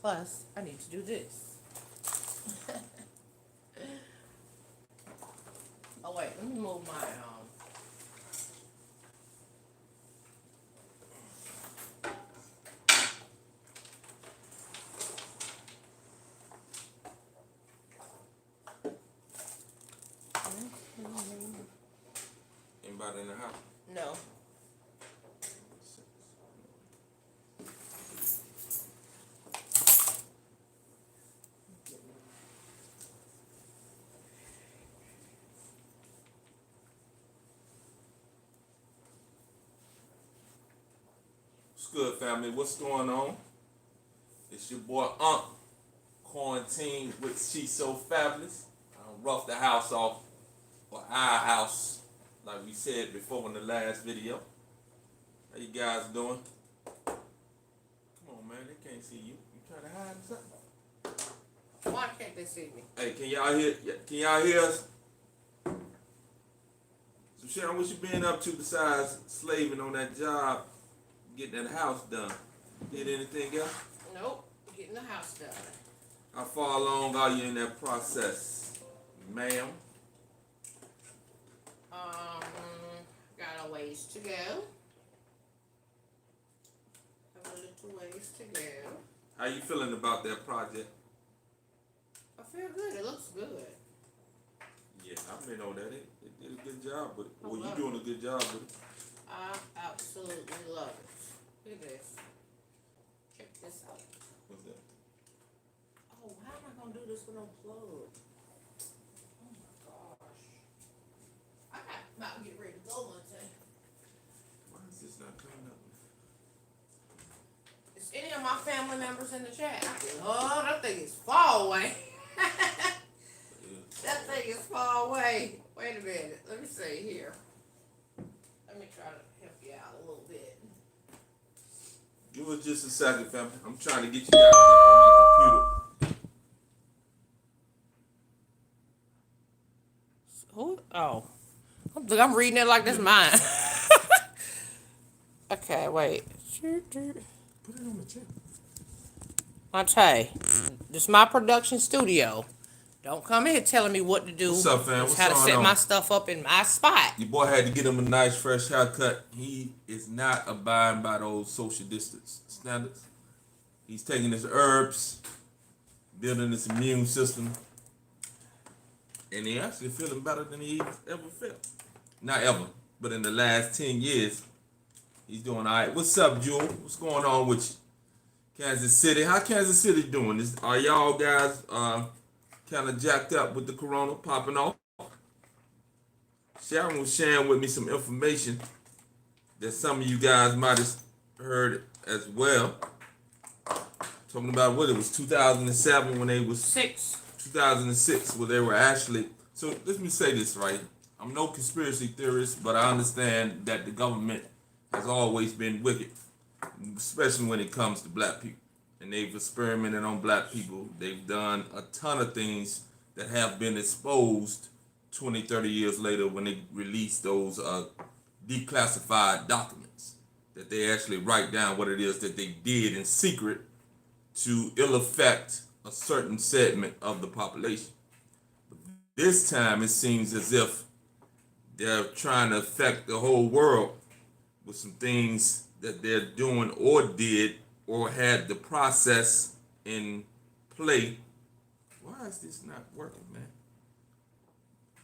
Plus, I need to do this. Oh wait, let me move my Anybody in the house? no. What's good, family? What's going on? It's your boy Unc, quarantined with She So Fabulous. Rough the house off, or our house, like we said before in the last video. How you guys doing? Come on, man. They can't see you. You trying to hide something? Why can't they see me? Hey, can y'all hear? Can y'all hear us? So Sharon, what you been up to besides slaving on that job, getting that house done? Did anything else? Nope. Getting the house done. How far along are you in that process, ma'am? Got a ways to go. Have a little ways to go. How you feeling about that project? I feel good. It looks good. Yeah, I've been on that. It did a good job with it. I Well, love you doing a good job with it. I absolutely love it. Look at this. Check this out. What's that? Oh, how am I gonna do this with no plug? Oh my gosh. I got about to get ready to go one day. Why is this not coming up? Is any of my family members in the chat? Oh, that thing is far away. That thing is far away. Wait a minute. Let me see here. Let me try to help you out a little bit. Give us just a second, family. I'm trying to get you guys up on my computer. Who? Oh. I'm reading it like that's mine. Okay, wait. Put it on the chair. Monte, this is my production studio. Don't come in here telling me what to do. What's up, fam? What's how to going set on? my stuff up in my spot. Your boy had to get him a nice fresh haircut. He is not abiding by those social distance standards. He's taking his herbs, building his immune system, and he actually feeling better than he ever felt. Not ever, but in the last 10 years, he's doing all right. What's up, Jewel? What's going on with you? Kansas City. How Kansas City doing? Are y'all guys kind of jacked up with the corona popping off? Sharon was sharing with me some information that some of you guys might have heard as well. Talking about what it was 2007 when they was 2006 where they were actually. So let me say this right. I'm no conspiracy theorist, but I understand that the government has always been wicked, especially when it comes to black people. And they've experimented on black people. They've done a ton of things that have been exposed 20, 30 years later when they release those declassified documents, that they actually write down what it is that they did in secret to ill affect a certain segment of the population. But this time it seems as if they're trying to affect the whole world with some things that they're doing or did or had the process in play. Why is this not working, man?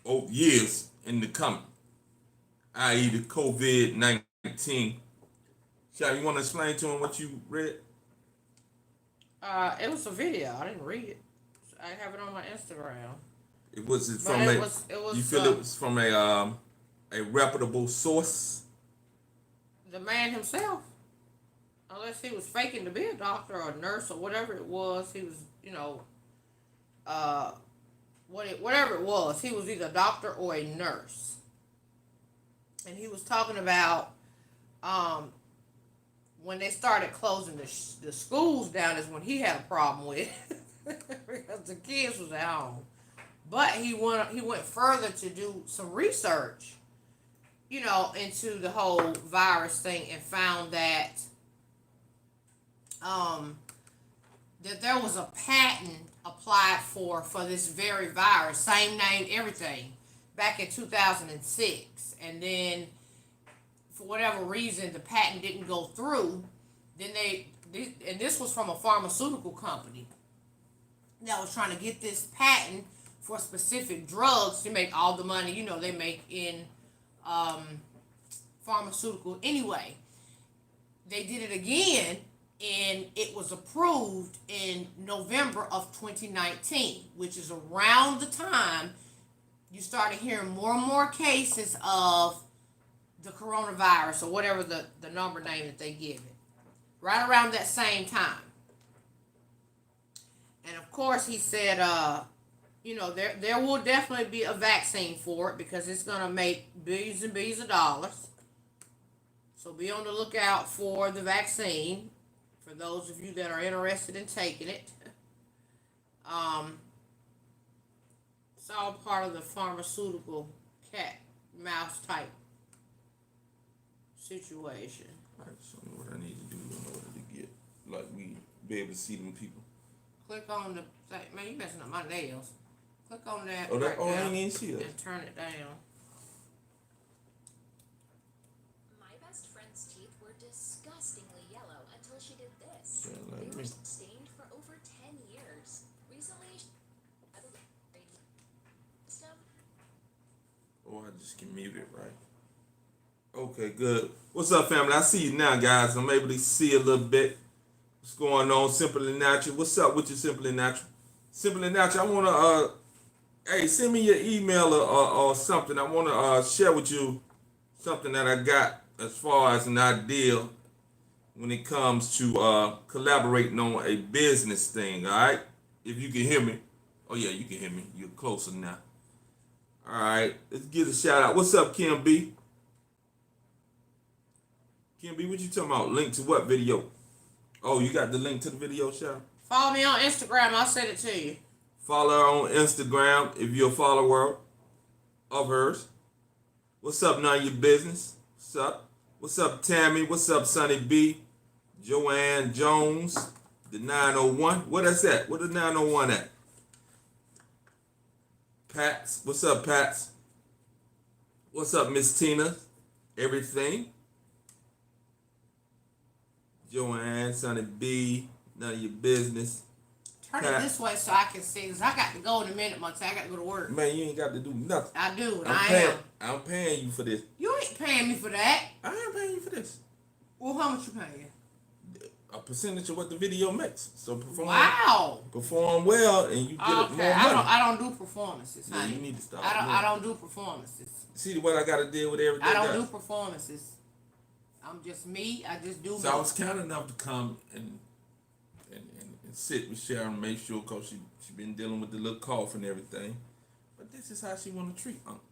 Oh, years in the coming, i.e. the COVID-19. Sharon, you want to explain to him what you read? It was a video. I didn't read it. I have it on my Instagram. It was from you feel it was from a reputable source? The man himself. Unless he was faking to be a doctor or a nurse or whatever it was, he was, whatever it was, he was either a doctor or a nurse. And he was talking about when they started closing the schools down is when he had a problem with because the kids was at home. But he went further to do some research, into the whole virus thing and found that that there was a patent applied for this very virus, same name, everything, back in 2006, and then for whatever reason the patent didn't go through. Then and this was from a pharmaceutical company that was trying to get this patent for specific drugs to make all the money they make in pharmaceutical anyway. They did it again, and it was approved in November of 2019, which is around the time you started hearing more and more cases of the coronavirus, or whatever the number name that they give it. Right around that same time. And of course he said, there will definitely be a vaccine for it because it's going to make billions and billions of dollars. So be on the lookout for the vaccine for those of you that are interested in taking it. It's all part of the pharmaceutical cat mouse type situation. Alright, show me what I need to do in order to get, like, we be able to see them people. Click on the thing. Man, you messing up my nails. Click on that. Oh, right I there ain't even see that. and turn it down. My best friend's teeth were disgustingly yellow until she did this. Yeah, like They me. were stained for over 10 years. Recently, Oh, I just can mute it, right? Okay, good. What's up, family? I see you now, guys. I'm able to see a little bit. What's going on? Simply Natural. What's up with you, Simply Natural? Simply Natural, I want to, hey, send me your email or something. I want to share with you something that I got as far as an idea when it comes to collaborating on a business thing, all right? If you can hear me. Oh, yeah, you can hear me. You're closer now. All right, let's give a shout out. What's up, Kim B? Kim B, what you talking about? Link to what video? Oh, you got the link to the video, Sharon? Follow me on Instagram. I'll send it to you. Follow her on Instagram if you're a follower of hers. What's up, none of your business? What's up? What's up, Tammy? What's up, Sonny B? Joanne Jones, the 901. What is that? What the 901 at? Pats. What's up, Pats? What's up, Miss Tina? Everything. Joanne, Sonny B, none of your business. Turn it this way so I can see, because I got to go in a minute, Monty. I got to go to work. Man, you ain't got to do nothing. I do, and I'm paying you for this. You ain't paying me for that. I ain't paying you for this. Well, how much you paying? A percentage of what the video makes. So perform well, and you get more money. I don't do performances, honey. Yeah, you need to stop. I don't do performances. See what I got to deal with every day. I don't do performances. I'm just me. I just do. So I was kind enough to come and sit with Sharon, make sure, cause she been dealing with the little cough and everything. But this is how she want to treat Uncle.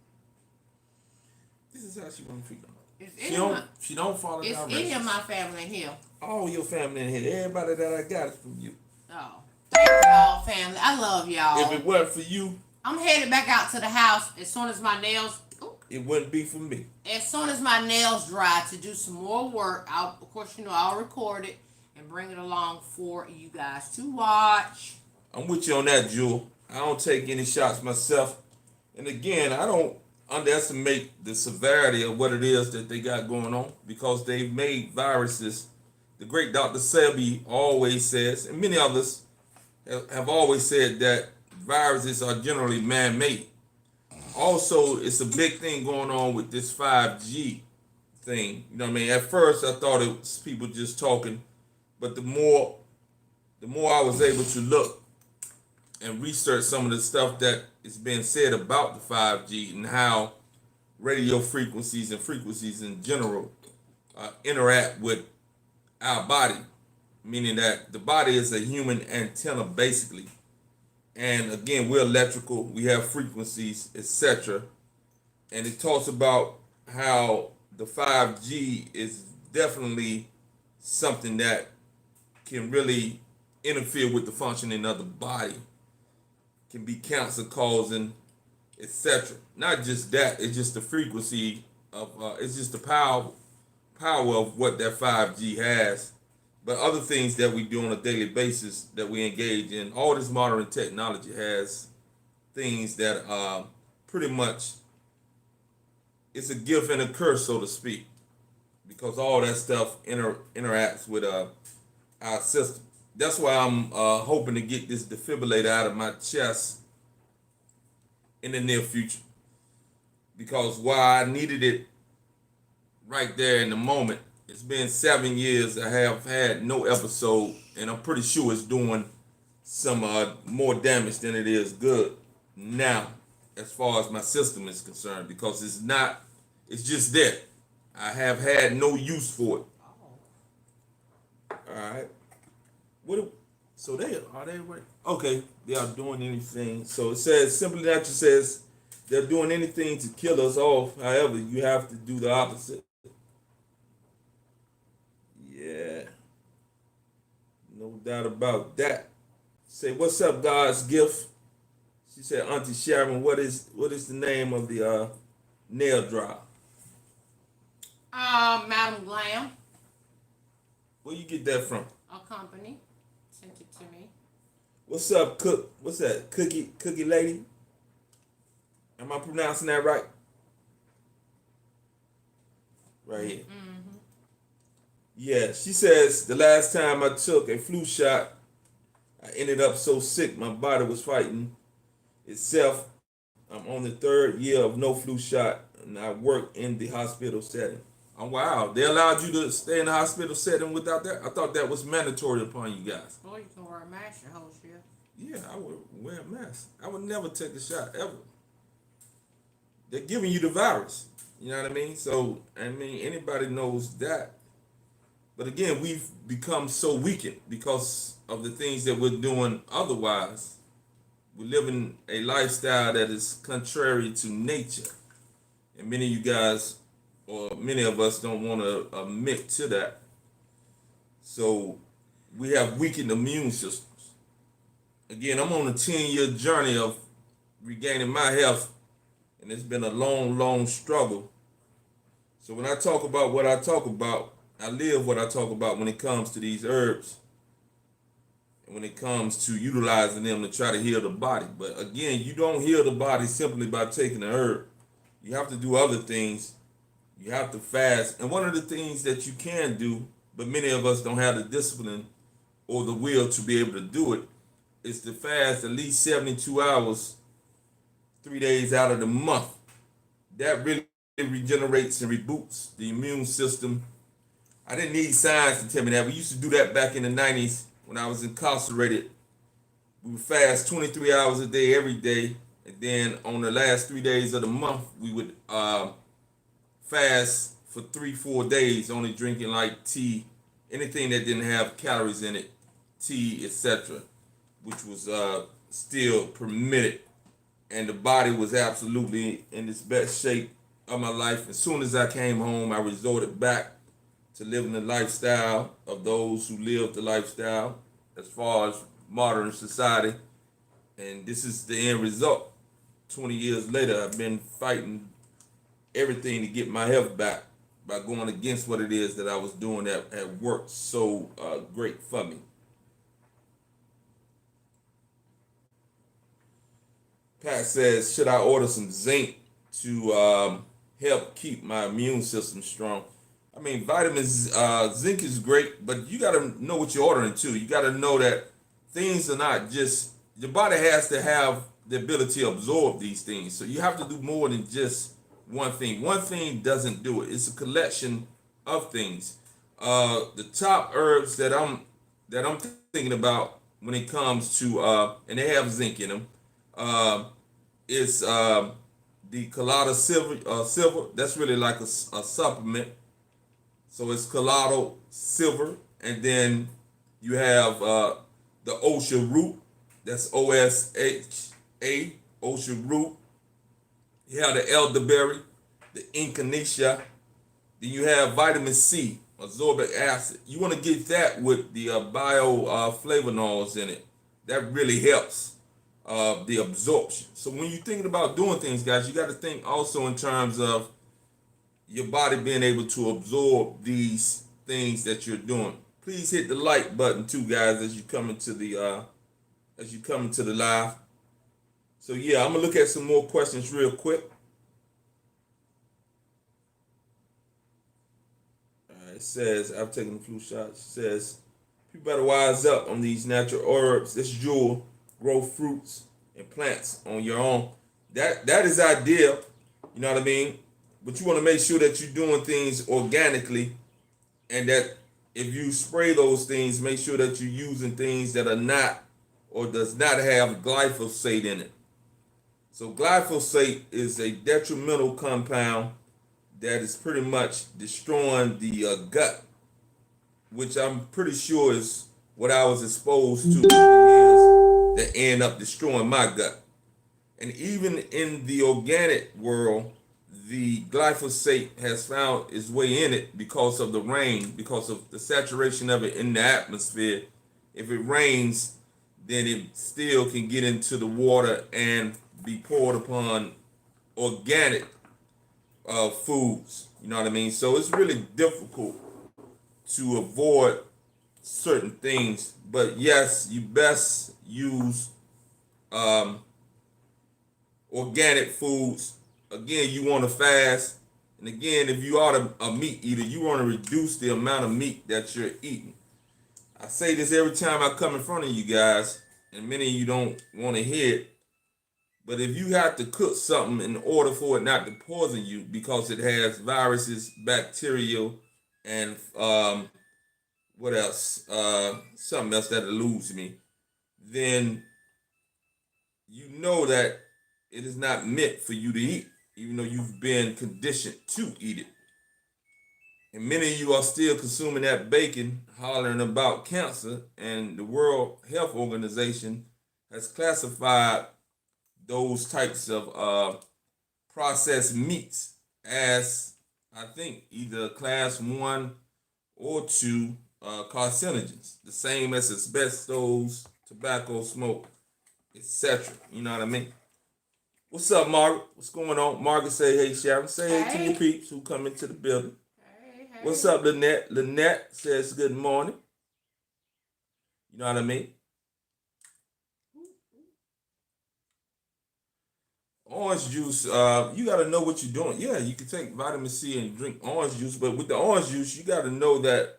This is how she want to treat Uncle. She don't follow directions. It's any of my family in here. All your family in here. Everybody that I got is from you. Oh, thank y'all, family. I love y'all. If it weren't for you, I'm headed back out to the house as soon as my nails. It wouldn't be for me. As soon as my nails dry to do some more work, of course, I'll record it and bring it along for you guys to watch. I'm with you on that, Jewel. I don't take any shots myself. And again, I don't underestimate the severity of what it is that they got going on, because they've made viruses. The great Dr. Sebi always says, and many others have always said, that viruses are generally man-made. Also, it's a big thing going on with this 5G thing. You know what I mean? At first, I thought it was people just talking, but the more I was able to look and research some of the stuff that is being said about the 5G and how radio frequencies and frequencies in general interact with our body, meaning that the body is a human antenna, basically. And again, we're electrical, we have frequencies, etc. And it talks about how the 5G is definitely something that can really interfere with the functioning of the body, can be cancer causing, etc. Not just that, it's just the frequency of, it's just the power of what that 5G has but other things that we do on a daily basis that we engage in. All this modern technology has things that pretty much it's a gift and a curse, so to speak, because all that stuff interacts with our system. That's why I'm hoping to get this defibrillator out of my chest in the near future, because while I needed it right there in the moment, it's been 7 years I have had no episode, and I'm pretty sure it's doing some more damage than it is good now, as far as my system is concerned, because it's just there. I have had no use for it. All right. So they are they right? Okay, they are doing anything. So it says Simply Natural says they're doing anything to kill us off. However, you have to do the opposite. Yeah, no doubt about that. Say, what's up, God's gift? She said, Auntie Sharon, what is the name of the nail drop? Madam Glam, Where you get that from? a company, sent it to me. What's up, Cook? What's that? Cookie lady? Am I pronouncing that right? Right here. Mm-hmm. Yeah, she says the last time I took a flu shot, I ended up so sick my body was fighting itself. I'm on the 3rd year of no flu shot, and I work in the hospital setting. Oh wow, they allowed you to stay in the hospital setting without that? I thought that was mandatory upon you guys. Boy, you can wear a mask your whole shift. Yeah, I would wear a mask. I would never take the shot ever. They're giving you the virus. You know what I mean? So, I mean, anybody knows that. But again, we've become so weakened because of the things that we're doing otherwise. We're living a lifestyle that is contrary to nature. And many of you guys, or many of us, don't want to admit to that. So, we have weakened immune systems. Again, I'm on a 10-year journey of regaining my health, and it's been a long, long struggle. So when I talk about what I talk about, I live what I talk about when it comes to these herbs, and when it comes to utilizing them to try to heal the body. But again, you don't heal the body simply by taking the herb. You have to do other things. You have to fast. And one of the things that you can do, but many of us don't have the discipline or the will to be able to do it, is to fast at least 72 hours, 3 days out of the month. That really regenerates and reboots the immune system. I didn't need science to tell me that. We used to do that back in the 90s when I was incarcerated. We would fast 23 hours a day every day. And then on the last 3 days of the month, we would fast for 3-4 days, only drinking like tea, anything that didn't have calories in it, tea, etc., which was still permitted. And the body was absolutely in its best shape of my life. As soon as I came home, I resorted back to living the lifestyle of those who lived the lifestyle as far as modern society. And this is the end result. 20 years later, I've been fighting everything to get my health back by going against what it is that I was doing that worked so great for me. Pat says, should I order some zinc to help keep my immune system strong? I mean, vitamins, zinc is great, but you got to know what you're ordering too. You got to know that things are not just, your body has to have the ability to absorb these things. So you have to do more than just one thing. One thing doesn't do it. It's a collection of things. The top herbs that I'm thinking about when it comes to, and they have zinc in them, is the colloidal silver. That's really like a supplement. So it's colloidal silver, and then you have the osha root. That's OSHA, osha root. You have the elderberry, the echinacea. Then you have vitamin C, ascorbic acid. You want to get that with the bioflavonoids in it. That really helps the absorption. So when you're thinking about doing things, guys, you got to think also in terms of your body being able to absorb these things that you're doing. Please hit the like button too, guys, as you come into the live. So yeah, I'm gonna look at some more questions real quick. It says, I've taken the flu shot. It says, people better wise up on these natural herbs. This jewel, grow fruits and plants on your own. That is ideal, you know what I mean? But you want to make sure that you're doing things organically, and that if you spray those things, make sure that you're using things that are not or does not have glyphosate in it. So glyphosate is a detrimental compound that is pretty much destroying the gut, which I'm pretty sure is what I was exposed to that end up destroying my gut. And even in the organic world, the glyphosate has found its way in it because of the rain, because of the saturation of it in the atmosphere. If it rains, then it still can get into the water and be poured upon organic foods. You know what I mean? So it's really difficult to avoid certain things. But yes, you best use organic foods. Again, you want to fast. And again, if you are a meat eater, you want to reduce the amount of meat that you're eating. I say this every time I come in front of you guys, and many of you don't want to hear it. But if you have to cook something in order for it not to poison you because it has viruses, bacteria, and what else? Something else that eludes me. Then you know that it is not meant for you to eat, even though you've been conditioned to eat it. And many of you are still consuming that bacon, hollering about cancer, and the World Health Organization has classified those types of processed meats as, I think, either class 1 or 2 carcinogens, the same as asbestos, tobacco smoke, etc. You know what I mean? What's up, Margaret? What's going on? Margaret say, hey, Sharon. Say hey to your peeps who come into the building. Hey. What's up, Lynette? Lynette says good morning. You know what I mean? Orange juice, you got to know what you're doing. Yeah, you can take vitamin C and drink orange juice, but with the orange juice, you got to know that,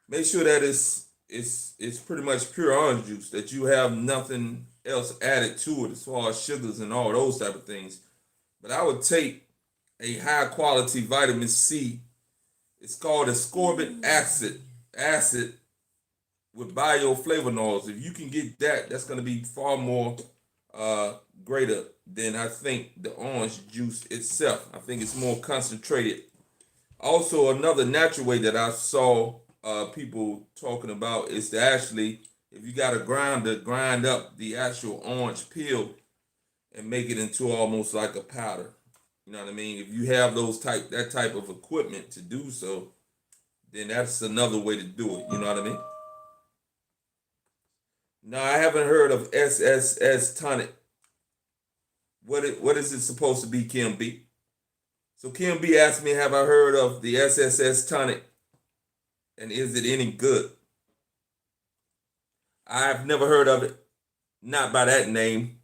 make sure that it's pretty much pure orange juice, that you have nothing else added to it as far as sugars and all those type of things. But I would take a high quality vitamin C. It's called ascorbic acid with bioflavonoids. If you can get that, that's going to be far more greater than I think the orange juice itself. I think it's more concentrated. Also, another natural way that I saw people talking about is to actually, if you got a grinder, grind up the actual orange peel and make it into almost like a powder. You know what I mean? If you have that type of equipment to do so, then that's another way to do it. You know what I mean? No, I haven't heard of SSS tonic. What is it supposed to be, Kim B? So Kim B asked me, have I heard of the SSS tonic? And is it any good? I've never heard of it. Not by that name.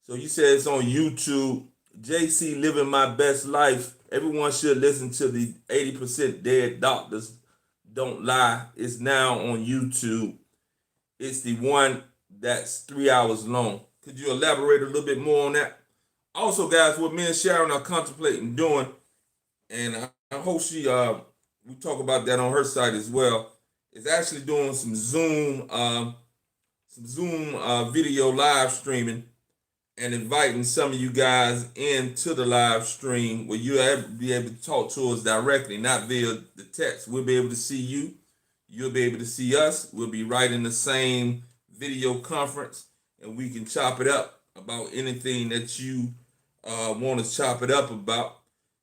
So you said it's on YouTube. JC Living My Best Life. Everyone should listen to the 80% Dead Doctors Don't Lie. It's now on YouTube. It's the one that's 3 hours long. Could you elaborate a little bit more on that? Also, guys, what me and Sharon are contemplating doing, and I hope we talk about that on her side as well, is actually doing some Zoom video live streaming and inviting some of you guys into the live stream where you'll be able to talk to us directly, not via the text. We'll be able to see you. You'll be able to see us. We'll be right in the same video conference, and we can chop it up about anything that you want to chop it up about.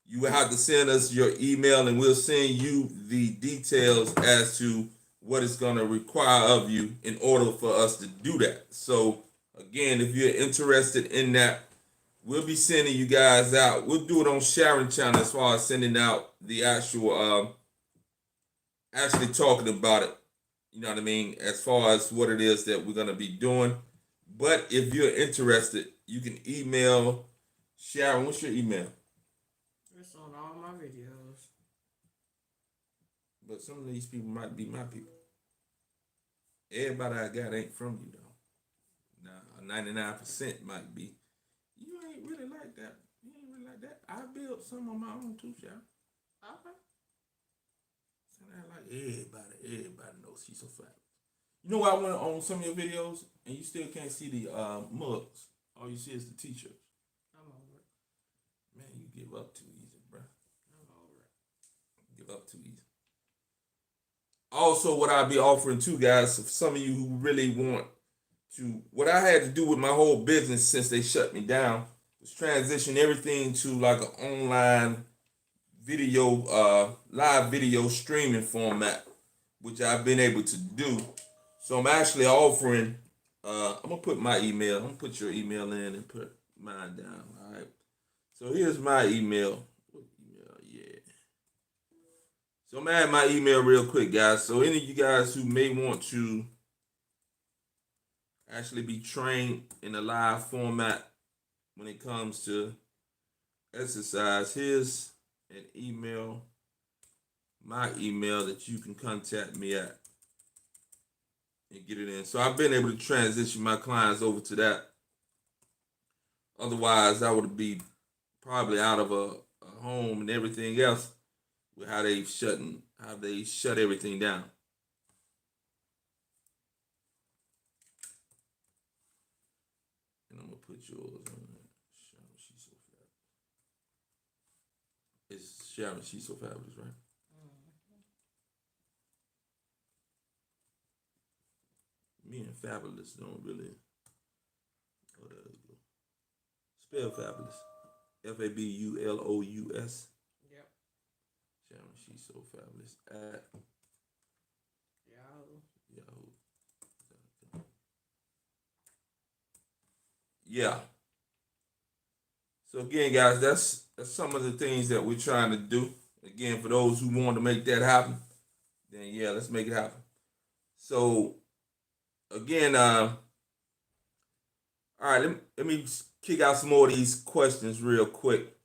You will have to send us your email, and we'll send you the details as to what it's going to require of you in order for us to do that. So again, if you're interested in that, we'll be sending you guys out. We'll do it on Sharon channel as far as sending out the actual actually talking about it. You know what I mean? As far as what it is that we're gonna be doing. But if you're interested, you can email Sharon. What's your email? It's on all my videos. But some of these people might be my people. Everybody I got ain't from you though. Now 99% might be. You ain't really like that. You ain't really like that. I built some on my own too, Sharon. Okay. So I like everybody knows she's so fat. You know what I went on some of your videos and you still can't see the mugs. All you see is the t-shirts. I'm over it. Man, you give up too easy, bro. I'm over it. Give up too easy. Also, what I'll be offering too, guys, for some of you who really want to, what I had to do with my whole business since they shut me down was transition everything to like an online video, live video streaming format, which I've been able to do. So I'm actually offering, I'm gonna put my email, I'm gonna put your email in and put mine down, all right? So here's my email. What email? Yeah. So I'm gonna add my email real quick, guys. So any of you guys who may want to actually be trained in a live format when it comes to exercise, here's an email, my email that you can contact me at and get it in. So I've been able to transition my clients over to that. Otherwise, I would be probably out of a home and everything else with how they shut everything down. And I'm gonna put yours on there. Sharon, she's so fabulous. It's Sharon, she's so fabulous, right? Me and fabulous don't really. Oh, there you go. Spell fabulous. Fabulous. Yep. Sharon, she's so fabulous at Yahoo. Yahoo. Yeah. So again, guys, that's some of the things that we're trying to do. Again, for those who want to make that happen, then yeah, let's make it happen. So again, all right, let me kick out some more of these questions real quick.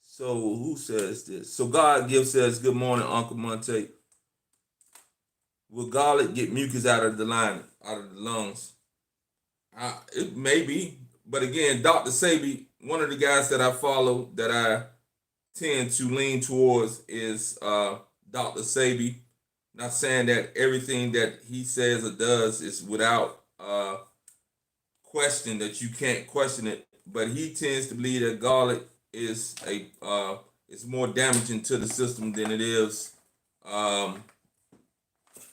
So who says this? So God Gift says, "Good morning, Uncle Monte. Will garlic get mucus out of the lungs? It may be, but again, Dr. Sabi, one of the guys that I follow that I tend to lean towards is Dr. Sabi. Not saying that everything that he says or does is without question, that you can't question it, but he tends to believe that garlic is it's more damaging to the system than it is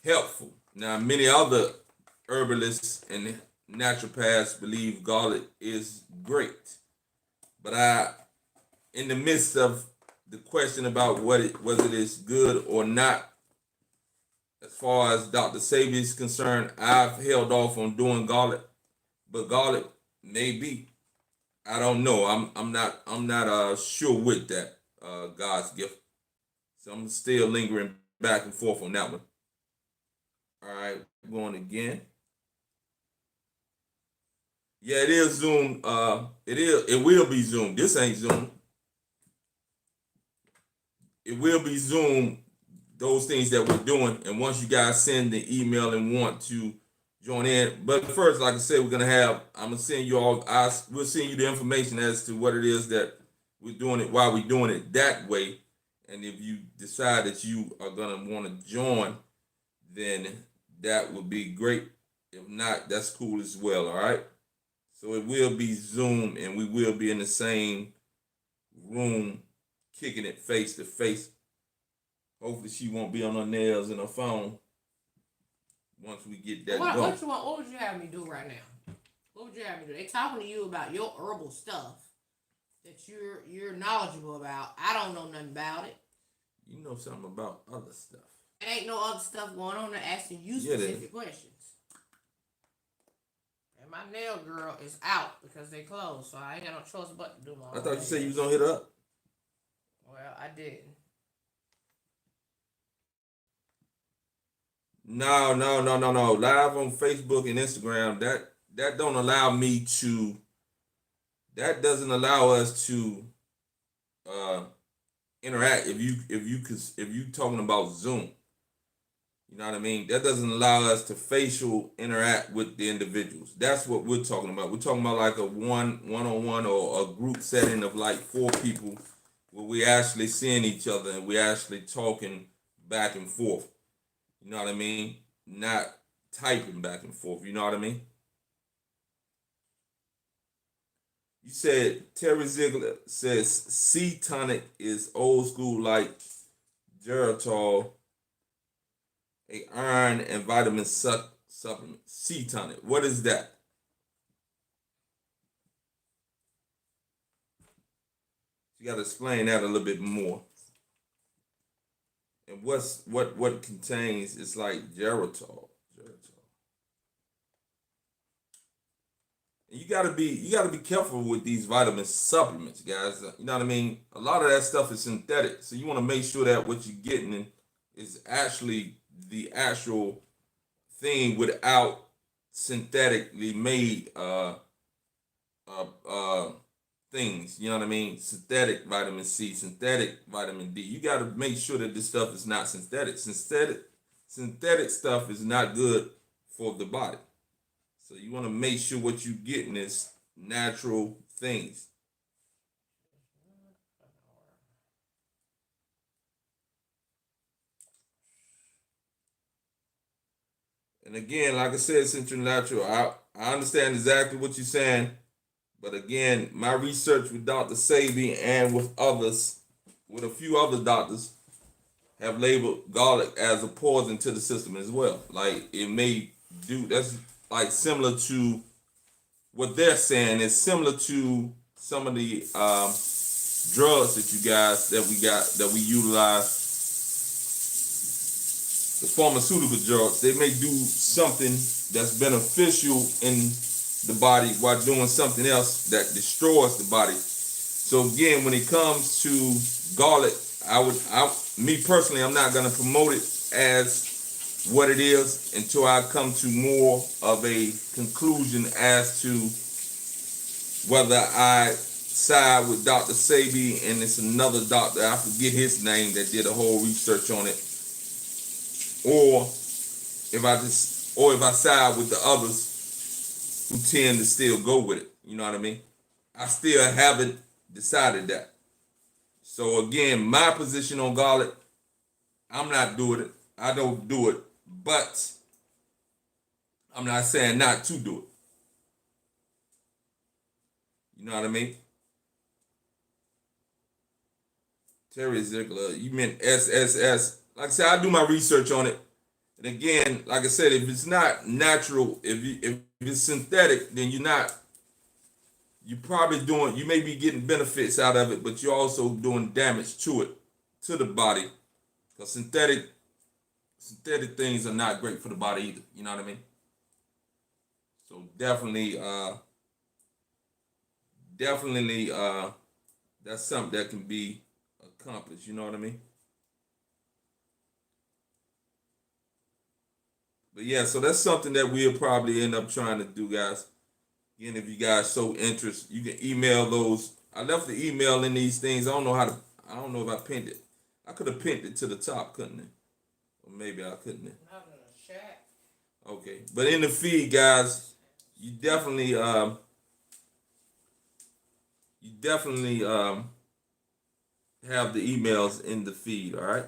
helpful. Now, many other herbalists and naturopaths believe garlic is great, but in the midst of the question about whether it is good or not, as far as Dr. Sabi is concerned, I've held off on doing garlic, but garlic may be. I don't know. I'm not sure with that God's gift. So I'm still lingering back and forth on that one. All right, going again. Yeah, it is Zoom. It will be Zoom. This ain't Zoom. It will be Zoom. Those things that we're doing, and once you guys send the email and want to join in, but first, like I said, I'm gonna send you all. We'll send you the information as to what it is that we're doing it, why we're doing it that way, and if you decide that you are gonna want to join, then that would be great. If not, that's cool as well. All right. So it will be Zoom, and we will be in the same room, kicking it face to face. Hopefully, she won't be on her nails and her phone once we get that going. What would you have me do right now? What would you have me do? They talking to you about your herbal stuff that you're knowledgeable about. I don't know nothing about it. You know something about other stuff. Ain't no other stuff going on. They're asking you Yeah, specific questions. And my nail girl is out because they closed, so I ain't got no choice but to do my I own thought you said you nails. was gonna hit her up. Well, I didn't. No. Live on Facebook and Instagram. That don't allow me to. That doesn't allow us to uh, interact. If you talking about Zoom, you know what I mean. That doesn't allow us to facial interact with the individuals. That's what we're talking about. We're talking about like a one-on-one or a group setting of like 4 people where we actually seeing each other and we actually talking back and forth. You know what I mean? Not typing back and forth. You know what I mean? You said Terry Ziegler says C tonic is old school like Geritol, a iron and vitamin supplement. C tonic. What is that? You got to explain that a little bit more. And what contains? It's like Geritol. You gotta be careful with these vitamin supplements, guys. You know what I mean? A lot of that stuff is synthetic, so you want to make sure that what you're getting is actually the actual thing without synthetically made uh, uh, things. You know what I mean? Synthetic vitamin C, synthetic vitamin D. You got to make sure that this stuff is not synthetic. Synthetic stuff is not good for the body. So you want to make sure what you're getting is natural things. And again, like I said, Central Natural, I understand exactly what you're saying. But again, my research with Dr. Sabi and with others, with a few other doctors, have labeled garlic as a poison to the system as well. Like it may do that's like similar to what they're saying is similar to some of the drugs that you guys that we utilize, the pharmaceutical drugs. They may do something that's beneficial in the body while doing something else that destroys the body. So again, when it comes to garlic, me personally, I'm not gonna promote it as what it is until I come to more of a conclusion as to whether I side with Dr. Sabi and it's another doctor, I forget his name, that did a whole research on it, or if I side with the others who tend to still go with it. You know what I mean? I still haven't decided that. So again, my position on garlic, I'm not doing it. I don't do it, but I'm not saying not to do it. You know what I mean? Terry Ziegler, you meant SSS. Like I said, I do my research on it. And again, like I said, if it's not natural, if it's synthetic, then you're probably you may be getting benefits out of it, but you're also doing damage to it, to the body. Because synthetic things are not great for the body either. You know what I mean? So definitely, that's something that can be accomplished. You know what I mean? But yeah, so that's something that we'll probably end up trying to do, guys. Again, if you guys so interested, you can email those. I left the email in these things. I don't know if I pinned it. I could have pinned it to the top, couldn't I? Or maybe I couldn't. Not in the chat. Okay, but in the feed, guys, you definitely have the emails in the feed. All right.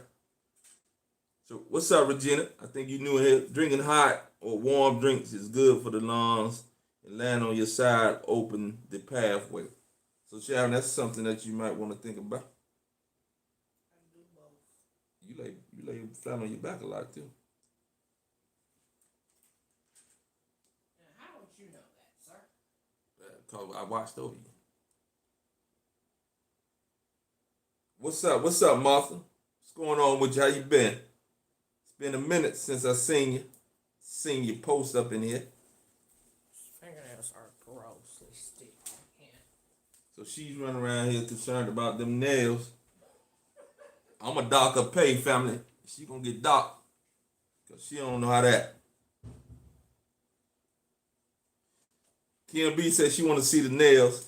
So what's up, Regina? I think you knew it. Drinking hot or warm drinks is good for the lungs and land on your side, open the pathway. So Sharon, that's something that you might want to think about. I do both. You lay flat on your back a lot too. Now, how would you know that, sir? Cause I watched over you. What's up? What's up, Martha? What's going on with you? How you been? It's been a minute since I seen you post up in here. Fingernails are gross. They stick. I can't. So she's running around here concerned about them nails. I'ma dock her pay, family. She gonna get docked. Cause she don't know how that. Kim B said she wanna see the nails.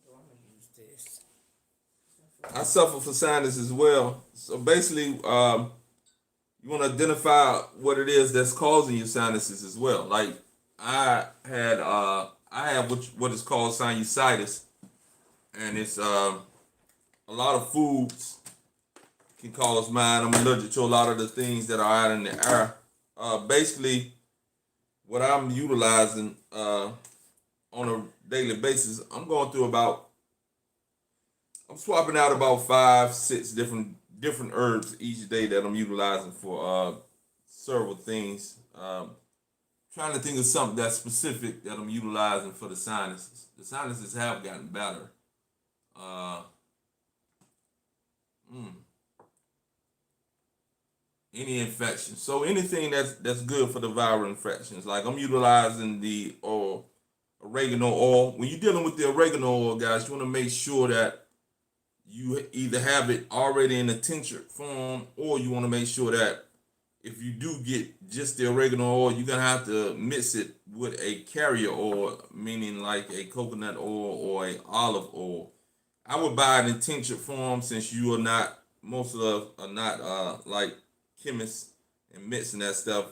I'm gonna use this. I suffer from sinus as well. So basically, you want to identify what it is that's causing your sinuses as well. Like I have what is called sinusitis, and it's a lot of foods can cause mine. I'm allergic to a lot of the things that are out in the air. Basically, what I'm utilizing on a daily basis, I'm swapping out about 5, 6 different herbs each day that I'm utilizing for several things. Trying to think of something that's specific that I'm utilizing for the sinuses. The sinuses have gotten better. Uh, any infection. So anything that's good for the viral infections. Like I'm utilizing the oregano oil. When you're dealing with the oregano oil, guys, you want to make sure that you either have it already in a tincture form, or you want to make sure that if you do get just the oregano oil, you're gonna have to mix it with a carrier oil, meaning like a coconut oil or a olive oil. I would buy it in tincture form, since you are not, most of us are not like chemists and mixing that stuff.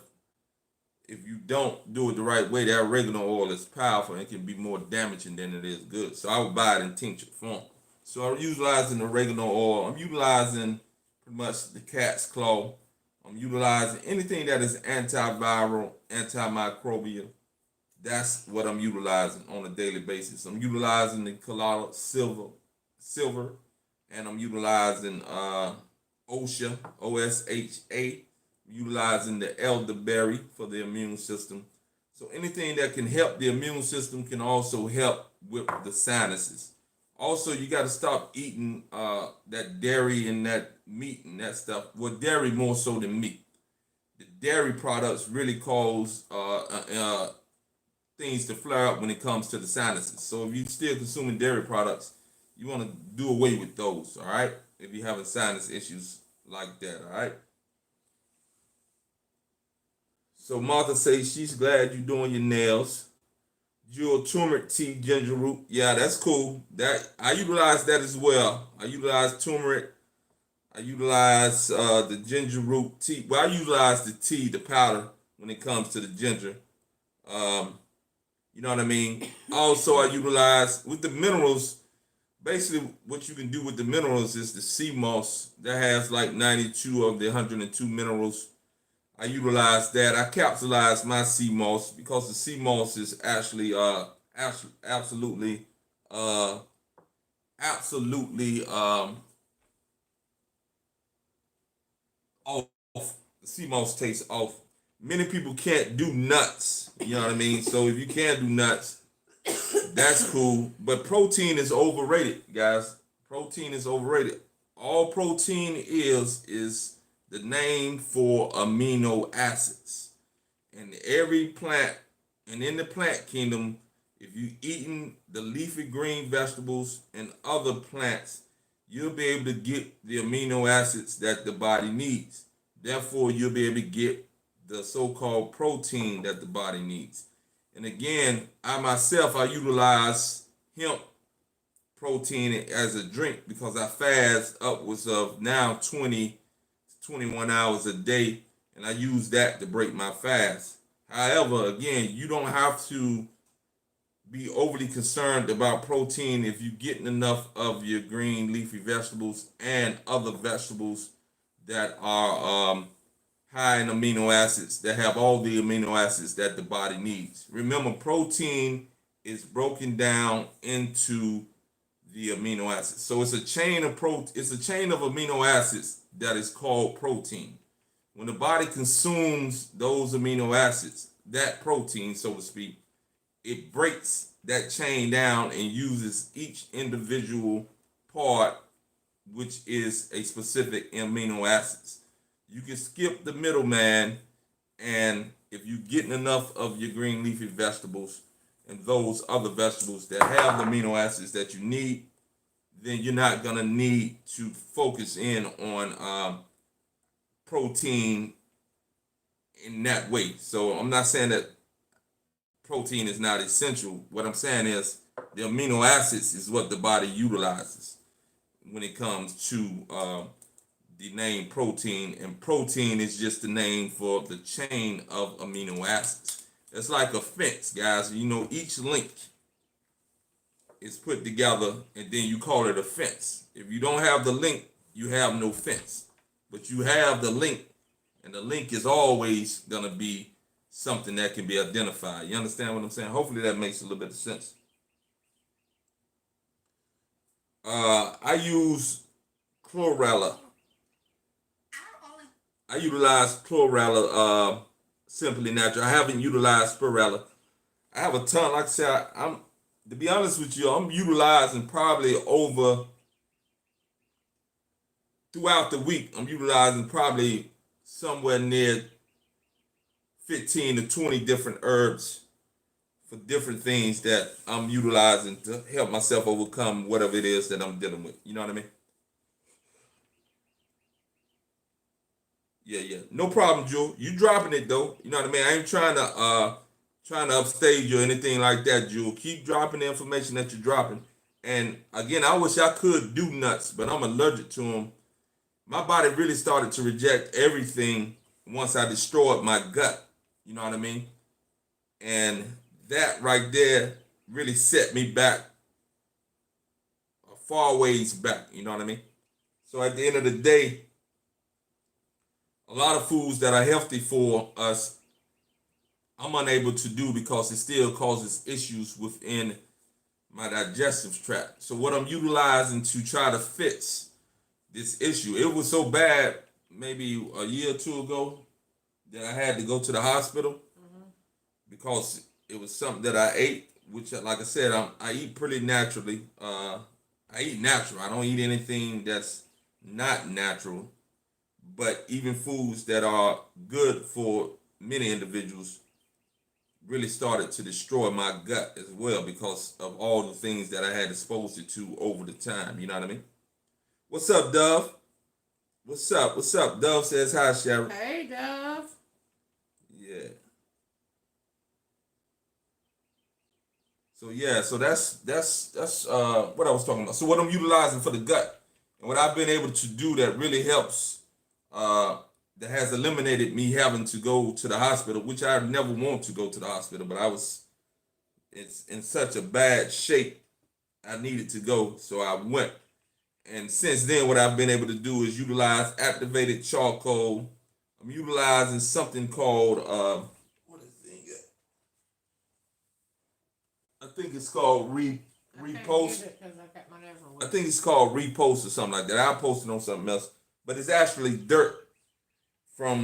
If you don't do it the right way, that oregano oil is powerful and it can be more damaging than it is good. So I would buy it in tincture form. So I'm utilizing oregano oil. I'm utilizing pretty much the cat's claw. I'm utilizing anything that is antiviral, antimicrobial. That's what I'm utilizing on a daily basis. I'm utilizing the colloidal silver, and I'm utilizing OSHA, OSHA. I'm utilizing the elderberry for the immune system. So anything that can help the immune system can also help with the sinuses. Also, you got to stop eating that dairy and that meat and that stuff. Well, dairy more so than meat. The dairy products really cause things to flare up when it comes to the sinuses. So if you're still consuming dairy products, you want to do away with those, all right? If you're having sinus issues like that, all right? So Martha says she's glad you're doing your nails. Jewel turmeric tea, ginger root. Yeah, that's cool. That I utilize that as well. I utilize turmeric. I utilize the ginger root tea. Well, I utilize the tea, the powder, when it comes to the ginger. You know what I mean? Also, I utilize with the minerals. Basically, what you can do with the minerals is the sea moss that has like 92 of the 102 minerals. I utilize that. I capsulize my sea moss because the sea moss is actually absolutely absolutely off. The sea moss tastes off. Many people can't do nuts. You know what I mean? So if you can't do nuts, that's cool. But protein is overrated, guys. Protein is overrated. All protein is the name for amino acids. And every plant, and in the plant kingdom, if you eating the leafy green vegetables and other plants, you'll be able to get the amino acids that the body needs. Therefore, you'll be able to get the so-called protein that the body needs. And again, I utilize hemp protein as a drink because I fast upwards of now 20 to 21 hours a day, and I use that to break my fast. However, again, you don't have to be overly concerned about protein if you're getting enough of your green leafy vegetables and other vegetables that are high in amino acids, that have all the amino acids that the body needs. Remember, protein is broken down into the amino acids. So it's a chain of amino acids that is called protein. When the body consumes those amino acids, that protein, so to speak, it breaks that chain down and uses each individual part, which is a specific amino acids. You can skip the middleman, and if you're getting enough of your green leafy vegetables and those other vegetables that have the amino acids that you need, then you're not gonna need to focus in on protein in that way. So I'm not saying that protein is not essential. What I'm saying is the amino acids is what the body utilizes when it comes to the name protein, and protein is just the name for the chain of amino acids. It's like a fence, guys. You know, each link is put together, and then you call it a fence. If you don't have the link, you have no fence. But you have the link, and the link is always gonna be something that can be identified. You understand what I'm saying? Hopefully that makes a little bit of sense. I use chlorella. I utilize chlorella, simply natural. I haven't utilized spirella. I have a ton. Like I said, I'm to be honest with you, I'm utilizing probably over throughout the week. I'm utilizing probably somewhere near 15 to 20 different herbs for different things that I'm utilizing to help myself overcome whatever it is that I'm dealing with. You know what I mean? Yeah. No problem, Jewel. You dropping it though. You know what I mean? I ain't trying to upstage you or anything like that, Jewel. Keep dropping the information that you're dropping. And again, I wish I could do nuts, but I'm allergic to them. My body really started to reject everything once I destroyed my gut. You know what I mean? And that right there really set me back a far ways back. You know what I mean? So at the end of the day, a lot of foods that are healthy for us, I'm unable to do because it still causes issues within my digestive tract. So what I'm utilizing to try to fix this issue, it was so bad maybe a year or two ago that I had to go to the hospital because it was something that I ate, which, like I said, I eat pretty naturally. I eat natural. I don't eat anything that's not natural. But even foods that are good for many individuals really started to destroy my gut as well because of all the things that I had exposed it to over the time. You know what I mean? What's up, Dove? What's up? What's up? Dove says hi, Sharon. Hey, Dove. Yeah. So that's what I was talking about. So what I'm utilizing for the gut and what I've been able to do that really helps, that has eliminated me having to go to the hospital, which I never want to go to the hospital, but it's in such a bad shape I needed to go, so I went. And since then, what I've been able to do is utilize activated charcoal. I'm utilizing something called what is it? I think it's called repost. I think it's called repost or something like that. I'll post it on something else, but it's actually dirt from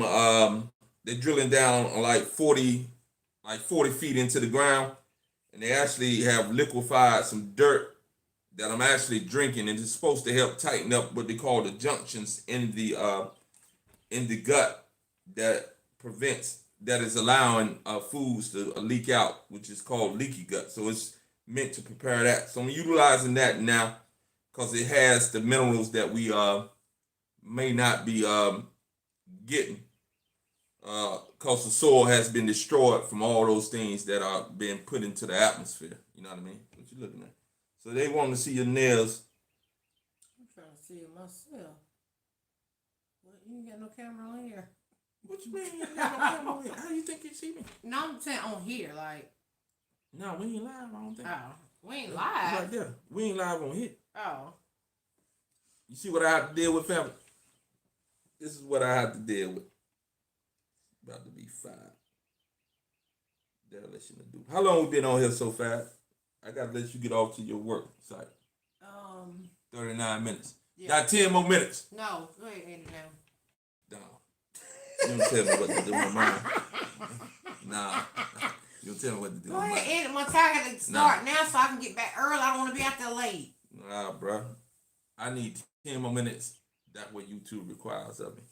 they're drilling down like 40 feet into the ground, and they actually have liquefied some dirt that I'm actually drinking, and it's supposed to help tighten up what they call the junctions in the gut that is allowing foods to leak out, which is called leaky gut. So it's meant to prepare that. So I'm utilizing that now because it has the minerals that we may not be getting because the soil has been destroyed from all those things that are being put into the atmosphere. You know what I mean? What you looking at? So they want to see your nails. I'm trying to see it myself. Well, you ain't got no camera on here. What you mean? You ain't got no camera on here? How you think you see me? No, I'm saying on here, like. No, we ain't live. I don't think. Oh, we ain't It's live. right there. We ain't live on here. Oh. You see what I have to deal with, family? This is what I have to deal with. About to be 5. That'll let you do. How long we been on here so fast? I gotta let you get off to your work site. 39 minutes. Yeah. Got 10 more minutes. No, go ahead, end it now. No. You don't tell me what to do with mine. Nah. You don't tell me what to do. Go ahead, end it. My time got to start now so I can get back early. I don't want to be out there late. Nah, bro. I need 10 more minutes. That's what YouTube requires of me.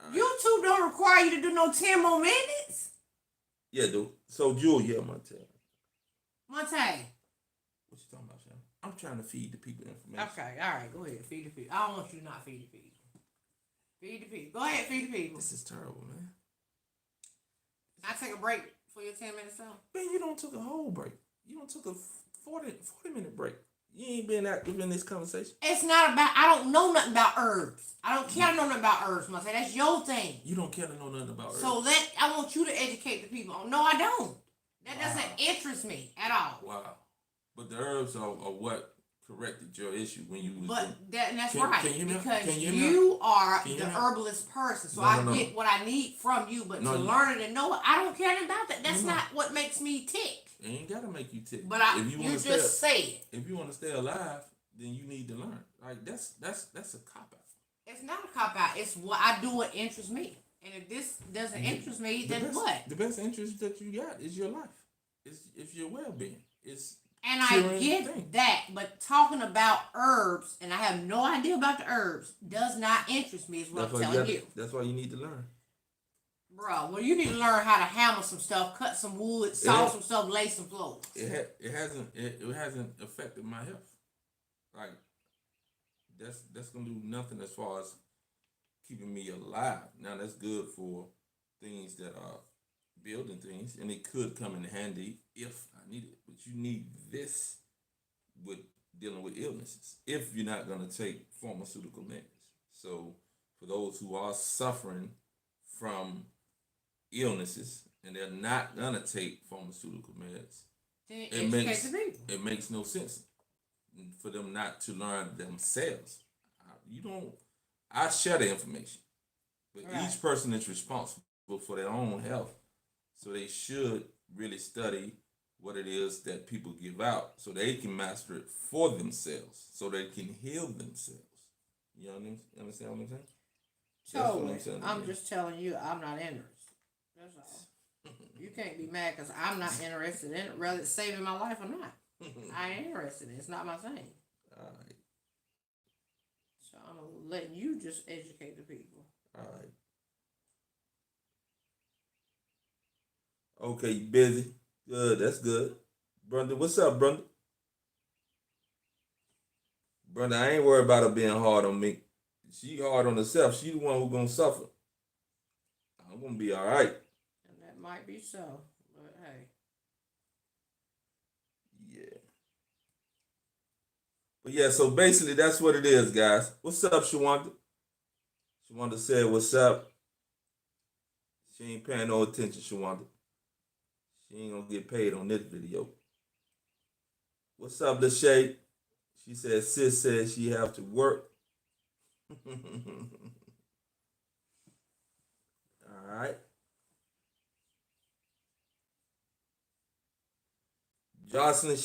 Right. YouTube don't require you to do no 10 more minutes. Yeah, dude. So, Julia, Monte. Monte. What you talking about, Sharon? I'm trying to feed the people information. Okay, all right, go ahead. Feed the people. I don't want you to not feed the people. Feed the people. Go ahead, feed the people. This is terrible, man. I take a break for your 10 minutes, so. Man, you don't took a whole break. You don't took a 40-minute break. You ain't been active in this conversation. It's not about, I don't know nothing about herbs. I don't care to know nothing about herbs, Monte. That's your thing. You don't care to know nothing about herbs. So I want you to educate the people. No, I don't. That doesn't interest me at all. Wow. But the herbs are what corrected your issue when you was That's can, right. Can you because you are the hear herbalist person. So No. get what I need from you, but to learn it and know it, I don't care anything about that. That's not what makes me tick. It ain't gotta make you tick. But you just say it. If you want to stay alive, then you need to learn. Like that's a cop out. It's not a cop out. It's what I do. What interests me. And if this doesn't interest me, then what? The best interest that you got is your life. It's your well being. And I get that, but talking about herbs, and I have no idea about the herbs, does not interest me, is what I'm telling you. That's why you need to learn. Bro, well, you need to learn how to hammer some stuff, cut some wood, saw some stuff, lay some floors. It hasn't affected my health. Like, that's going to do nothing as far as keeping me alive. Now, that's good for things that are building things, and it could come in handy if I need it. But you need this with dealing with illnesses if you're not going to take pharmaceutical meds. So for those who are suffering from illnesses and they're not going to take pharmaceutical meds, it makes no sense for them not to learn themselves. I share the information, but each person is responsible for their own health. So they should really study what it is that people give out so they can master it for themselves, so they can heal themselves. You know what I mean? You understand what I'm saying? Totally. I'm just telling you, I'm not interested. That's all. You can't be mad because I'm not interested in it, whether it's saving my life or not. I ain't interested in it. It's not my thing. All right. So I'm letting you just educate the people. All right. Okay, you busy? Good, that's good. Brenda, what's up, Brenda? Brenda, I ain't worried about her being hard on me. She hard on herself. She the one who's gonna suffer. I'm gonna be all right. And that might be so, but hey. Yeah. But yeah, so basically that's what it is, guys. What's up, Shawanda? Shawanda said, what's up? She ain't paying no attention, Shawanda. She ain't gonna get paid on this video. What's up, Lachey? She said, sis says she have to work. All right. Jocelyn,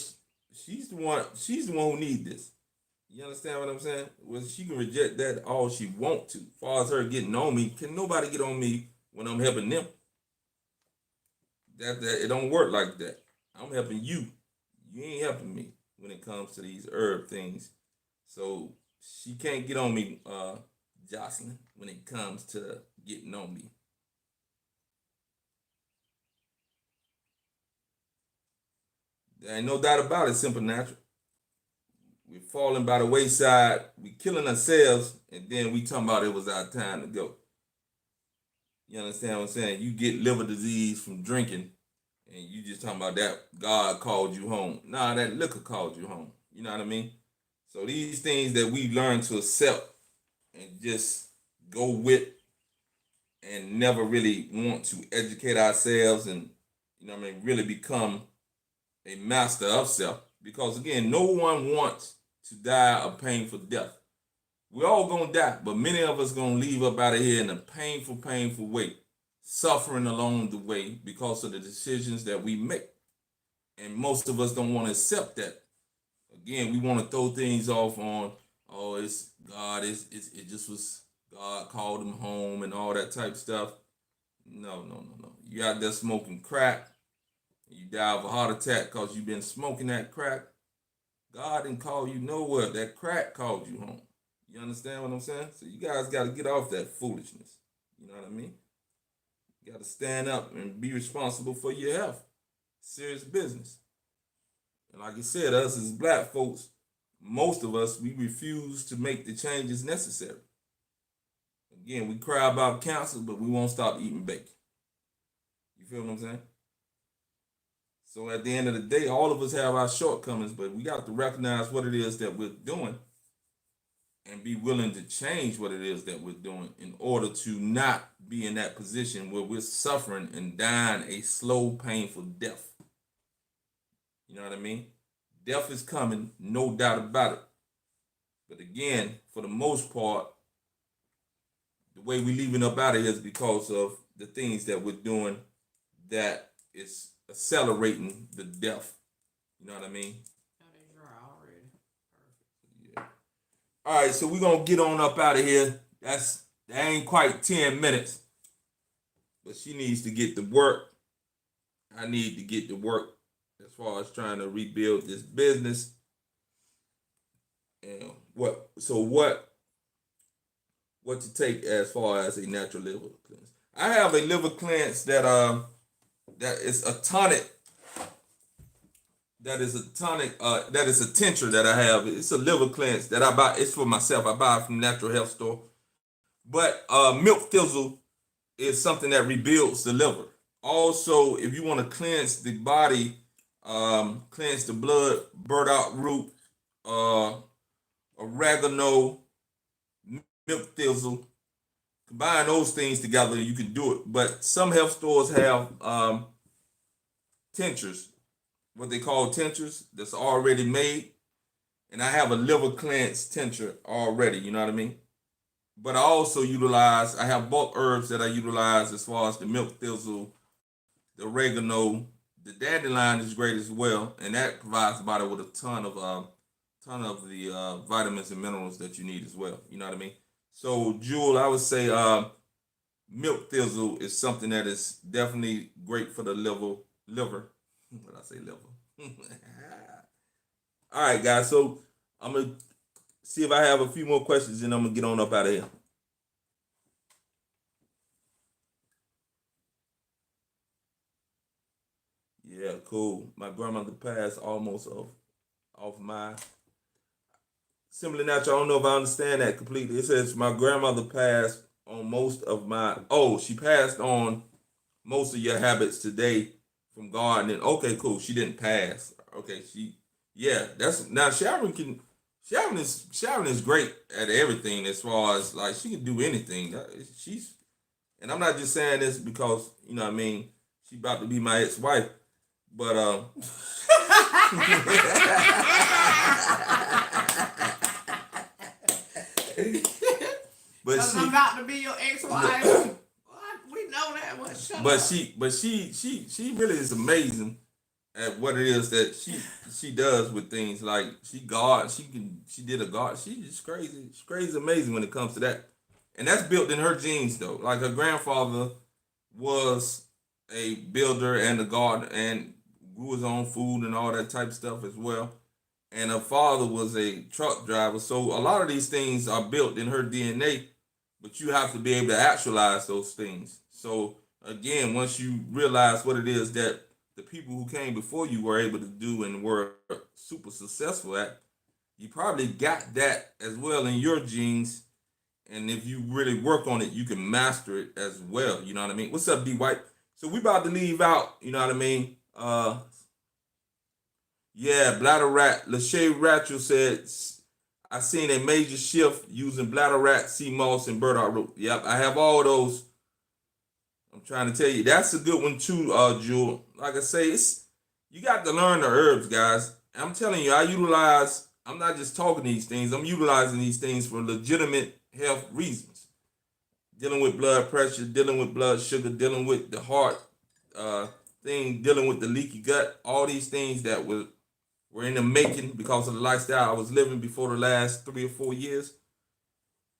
she's the one who needs this. You understand what I'm saying? Well, she can reject that all she want to. As far as her getting on me, can nobody get on me when I'm helping them? That it don't work like that. I'm helping you. You ain't helping me when it comes to these herb things. So she can't get on me, Jocelyn, when it comes to getting on me. There ain't no doubt about it, Simple Natural. We're falling by the wayside. We killing ourselves, and then we talking about it was our time to go. You understand what I'm saying? You get liver disease from drinking, and you just talking about that God called you home. Nah, that liquor called you home. You know what I mean? So these things that we learn to accept and just go with and never really want to educate ourselves and, you know what I mean, really become a master of self. Because again, no one wants to die a painful death. We're all gonna die, but many of us gonna leave up out of here in a painful, painful way, suffering along the way because of the decisions that we make. And most of us don't want to accept that. Again, we want to throw things off on, oh, it's God, it just was God called him home and all that type of stuff. No. You out there smoking crack, you die of a heart attack because you've been smoking that crack. God didn't call you nowhere. That crack called you home. You understand what I'm saying? So you guys got to get off that foolishness. You know what I mean? You got to stand up and be responsible for your health. Serious business. And like I said, us as black folks, most of us, we refuse to make the changes necessary. Again, we cry about cancer, but we won't stop eating bacon. You feel what I'm saying? So at the end of the day, all of us have our shortcomings, but we got to recognize what it is that we're doing and be willing to change what it is that we're doing in order to not be in that position where we're suffering and dying a slow, painful death. You know what I mean? Death is coming, no doubt about it. But again, for the most part, the way we're leaving up out of here is because of the things that we're doing that is accelerating the death. You know what I mean? That is dry already. Perfect. Yeah. All right, so we're gonna get on up out of here. That ain't quite 10 minutes. But she needs to get to work. I need to get to work as far as trying to rebuild this business. And what to take as far as a natural liver cleanse. I have a liver cleanse that is a tonic. That is a tonic. That is a tincture that I have. It's a liver cleanse that I buy. It's for myself. I buy it from Natural Health Store. But milk thistle is something that rebuilds the liver. Also, if you want to cleanse the body, cleanse the blood, burdock root, oregano, milk thistle. Combine those things together, you can do it. But some health stores have tinctures, what they call tinctures, that's already made. And I have a liver cleanse tincture already, you know what I mean? But I also I have bulk herbs that I utilize as far as the milk thistle, the oregano, the dandelion is great as well. And that provides the body with a ton of the vitamins and minerals that you need as well. You know what I mean? So, Jewel, I would say milk thistle is something that is definitely great for the liver. What did I say, liver? All right, guys. So I'm gonna see if I have a few more questions, and I'm gonna get on up out of here. Yeah, cool. My grandmother passed almost off my Simply Natural. I don't know if I understand that completely. It says my grandmother passed on most of my. Oh, she passed on most of your habits today from gardening. Okay, cool. She didn't pass. Okay, yeah. That's now Sharon is great at everything as far as like she can do anything. And I'm not just saying this because you know what I mean she about to be my ex-wife, but But I'm about to be your ex-wife. We know that much. But she really is amazing at what it is that she does with things like she did a garden. She's just crazy. She's crazy amazing when it comes to that. And that's built in her genes though. Like her grandfather was a builder and a gardener and grew his own food and all that type of stuff as well. And her father was a truck driver. So a lot of these things are built in her DNA, but you have to be able to actualize those things. So again, once you realize what it is that the people who came before you were able to do and were super successful at, you probably got that as well in your genes. And if you really work on it, you can master it as well. You know what I mean? What's up, D White? So we about to leave out, you know what I mean? Yeah, bladder rat. Lachey Ratchel said, I seen a major shift using bladder rat, sea moss, and burdock root. Yep, I have all those. I'm trying to tell you, that's a good one too, Jewel. Like I say, you got to learn the herbs, guys. I'm telling you, I'm not just talking these things, I'm utilizing these things for legitimate health reasons. Dealing with blood pressure, dealing with blood sugar, dealing with the heart thing, dealing with the leaky gut, all these things that were in the making because of the lifestyle I was living before the last 3 or 4 years.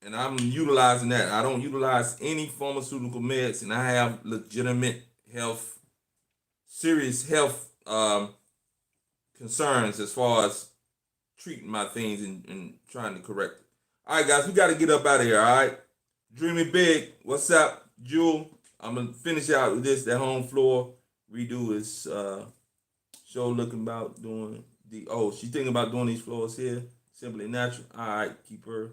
And I'm utilizing that. I don't utilize any pharmaceutical meds, and I have legitimate serious health concerns as far as treating my things and trying to correct it. All right, guys, we got to get up out of here, all right? Dreaming big. What's up? Jewel, I'm gonna finish out with this. That home floor redo is show looking about doing she's thinking about doing these floors here. Simply Natural. Alright, keep her.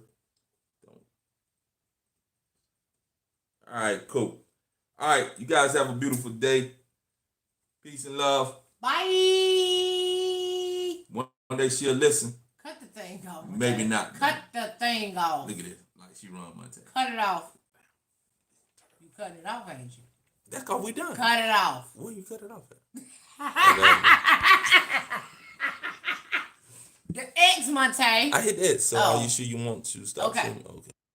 Alright, cool. Alright, you guys have a beautiful day. Peace and love. Bye. One day she'll listen. Cut the thing off. Maybe not. Cut the thing off. Look at this. Like she run my tail. Cut it off. You cut it off, ain't you? That's cause we done. Cut it off. Where you cut it off at? The X, Monte. I hit that, so Oh. are you sure you want to stop? Okay. Okay.